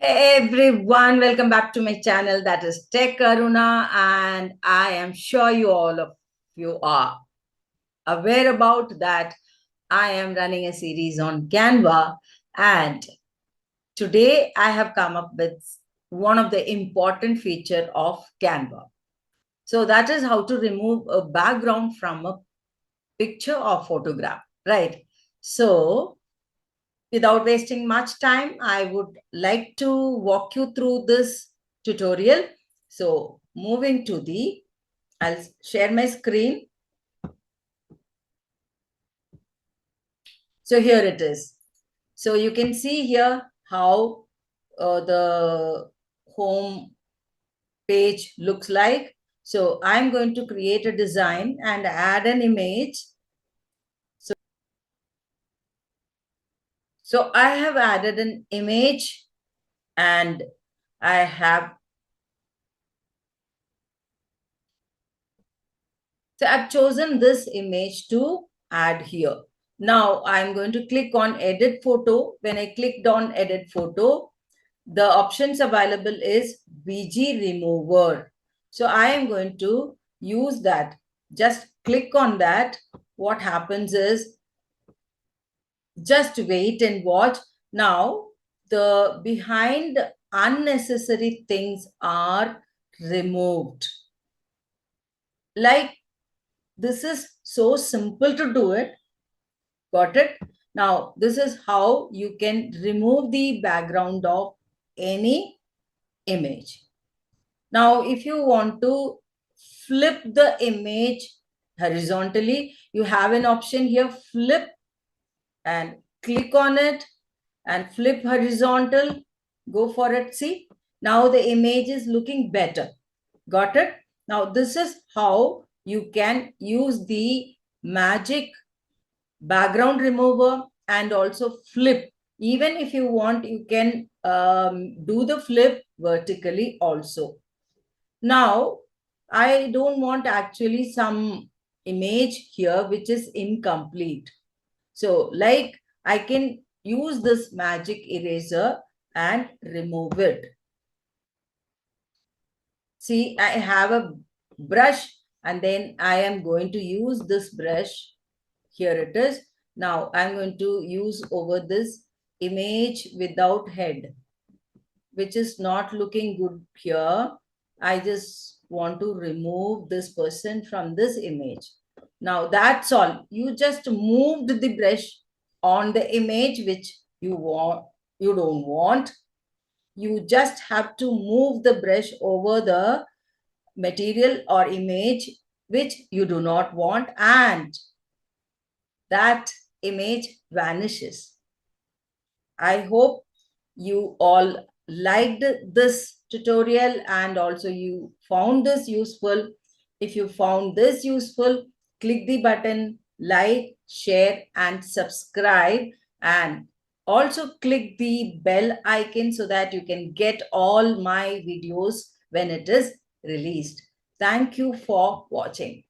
Everyone, welcome back to my channel, that is Tech Aruna, and I am sure all of you are aware about that I am running a series on Canva, and today I have come up with one of the important feature of Canva. So that is how to remove a background from a picture or photograph, right? So without wasting much time, I would like to walk you through this tutorial. So moving to I'll share my screen. So here it is. So you can see here how the home page looks like. So I'm going to create a design and add an image. So I have added an image and I have So I've chosen this image to add here. Now I'm going to click on edit photo. When I clicked on edit photo, the options available is BG remover. So I am going to use that. Just click on that. What happens is just wait and watch. Now the behind unnecessary things are removed. Like this is so simple to do it. Got it? Now, this is how you can remove the background of any image. Now, if you want to flip the image horizontally, you have an option here, flip, and click on it and flip horizontal. Go for it. See, now the image is looking better. Got it? Now, this is how you can use the magic background remover and also flip. Even if you want, you can do the flip vertically also. Now, I don't want actually some image here which is incomplete. So like I can use this magic eraser and remove it. See, I have a brush and then I am going to use this brush. Here it is. Now I'm going to use over this image without head, which is not looking good here. I just want to remove this person from this image. Now that's all. You just moved the brush on the image which you don't want. You just have to move the brush over the material or image which you do not want, and that image vanishes. I hope you all liked this tutorial and also you found this useful. If you found this useful, click the button, like, share, and subscribe. And also click the bell icon so that you can get all my videos when it is released. Thank you for watching.